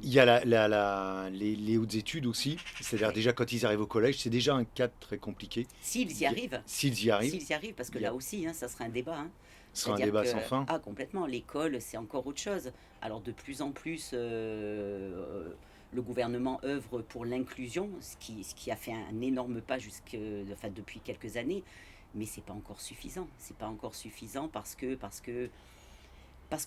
Il y a les hautes études aussi, c'est-à-dire Ouais. déjà quand ils arrivent au collège, c'est déjà un cadre très compliqué. S'ils y arrivent, S'ils y arrivent, s'ils y arrivent, parce que il y a, là aussi, hein, ça sera un débat, hein. ce sera un C'est-à-dire débat sans que, fin. ah, complètement, l'école, c'est encore autre chose. Alors, de plus en plus, le gouvernement œuvre pour l'inclusion, ce qui a fait un énorme pas enfin, depuis quelques années, mais c'est pas encore suffisant. C'est pas encore suffisant parce que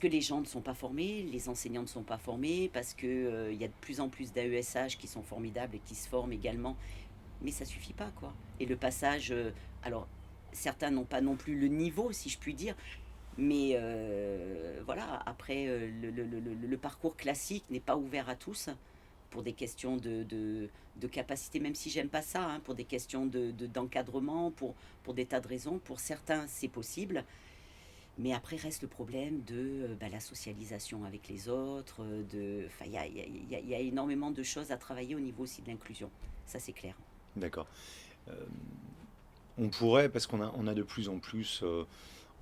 les gens ne sont pas formés, les enseignants ne sont pas formés, parce que il y a de plus en plus d'AESH qui sont formidables et qui se forment également, mais ça suffit pas, quoi. Et le passage, alors certains n'ont pas non plus le niveau, si je puis dire, mais voilà, après, le parcours classique n'est pas ouvert à tous pour des questions de capacité, même si j'aime pas ça, hein, pour des questions d'encadrement, pour des tas de raisons. Pour certains, c'est possible, mais après reste le problème de bah, la socialisation avec les autres, enfin, il y a énormément de choses à travailler au niveau aussi de l'inclusion, ça c'est clair. D'accord. Euh, on pourrait, parce qu'on a de plus en plus,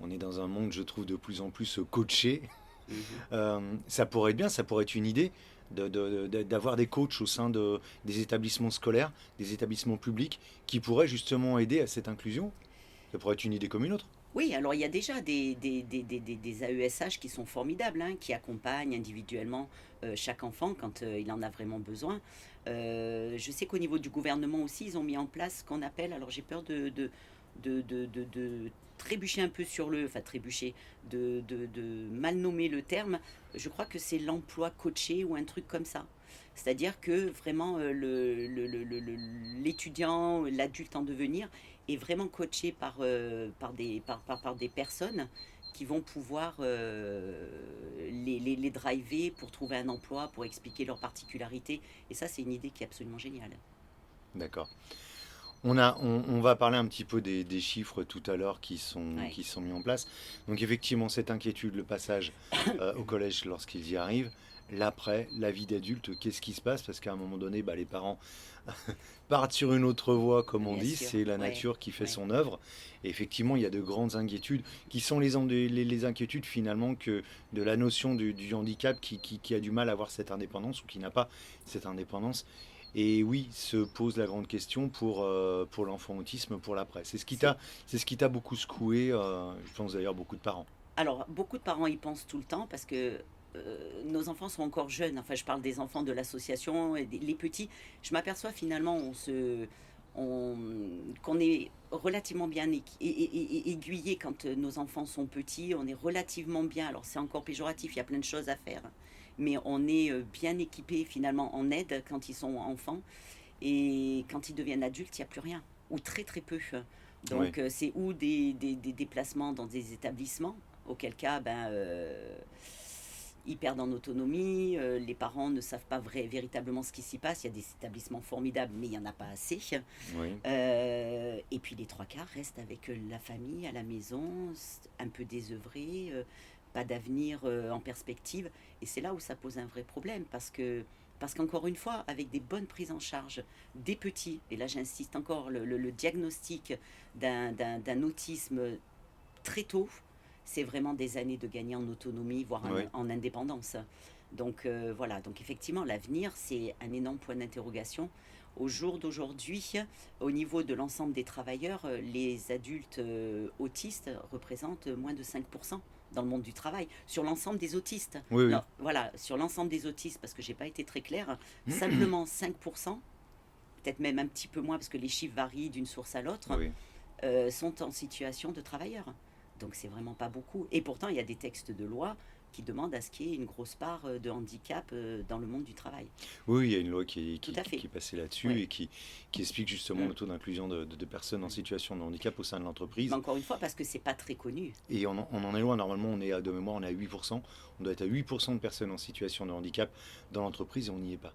on est dans un monde, je trouve, de plus en plus coaché. Mhm. Ça pourrait être bien, ça pourrait être une idée d'avoir des coachs au sein des établissements scolaires, des établissements publics, qui pourraient justement aider à cette inclusion. Ça pourrait être une idée comme une autre. Oui, alors il y a déjà des AESH qui sont formidables, hein, qui accompagnent individuellement chaque enfant quand il en a vraiment besoin. Je sais qu'au niveau du gouvernement aussi, ils ont mis en place ce qu'on appelle, alors j'ai peur de trébucher un peu sur enfin trébucher, de mal nommer le terme, je crois que c'est l'emploi coaché ou un truc comme ça. C'est-à-dire que vraiment l'étudiant, l'adulte en devenir est vraiment coaché par des personnes qui vont pouvoir les driver pour trouver un emploi, pour expliquer leurs particularités. Et ça, c'est une idée qui est absolument géniale. D'accord. On va parler un petit peu des chiffres tout à l'heure Ouais. qui sont mis en place. Donc effectivement, cette inquiétude, le passage au collège lorsqu'ils y arrivent, l'après, la vie d'adulte, qu'est-ce qui se passe? Parce qu'à un moment donné, bah, les parents partent sur une autre voie, comme on Bien dit, sûr, c'est la ouais, nature qui fait ouais. son œuvre. Et effectivement, il y a de grandes inquiétudes, qui sont les inquiétudes finalement que de la notion du handicap qui a du mal à avoir cette indépendance ou qui n'a pas cette indépendance. Et oui, se pose la grande question pour l'enfant autisme, pour l'après. C'est C'est ce qui t'a beaucoup secoué, je pense d'ailleurs beaucoup de parents. Alors, beaucoup de parents y pensent tout le temps parce que nos enfants sont encore jeunes. Enfin, je parle des enfants de l'association et les petits. Je m'aperçois finalement on- qu'on est relativement bien aiguillé quand nos enfants sont petits. On est relativement bien. Alors, c'est encore péjoratif, il y a plein de choses à faire. Mais on est bien équipé finalement en aide quand ils sont enfants. Et quand ils deviennent adultes, il n'y a plus rien. Ou très très peu. Oui, Donc, c'est ou des déplacements dans des établissements auquel cas ben, ils perdent en autonomie, les parents ne savent pas véritablement ce qui s'y passe, il y a des établissements formidables mais il n'y en a pas assez. oui, Et puis les trois quarts restent avec la famille à la maison, un peu désœuvrés, pas d'avenir en perspective, et c'est là où ça pose un vrai problème parce qu'encore une fois, avec des bonnes prises en charge des petits, et là j'insiste encore, le diagnostic d'un autisme très tôt, c'est vraiment des années de gagner en autonomie, voire oui. en indépendance. Donc voilà, donc effectivement, l'avenir, c'est un énorme point d'interrogation. Au jour d'aujourd'hui, au niveau de l'ensemble des travailleurs, les adultes autistes représentent moins de 5% dans le monde du travail, sur l'ensemble des autistes. Oui, Non, oui. voilà, sur l'ensemble des autistes, parce que j'ai pas été très claire, simplement 5%, peut-être même un petit peu moins, parce que les chiffres varient d'une source à l'autre, Oui. sont en situation de travailleurs. Donc c'est vraiment pas beaucoup. Et pourtant, il y a des textes de loi qui demandent à ce qu'il y ait une grosse part de handicap dans le monde du travail. Oui, il y a une loi Tout à fait. qui est passée là-dessus Oui. et qui explique justement Mm. le taux d'inclusion de personnes en situation de handicap au sein de Mais l'entreprise. encore une fois, parce que c'est pas très connu. Et on en est loin, normalement on est de mémoire, on est à 8%. On doit être à 8% de personnes en situation de handicap dans l'entreprise et on n'y est pas.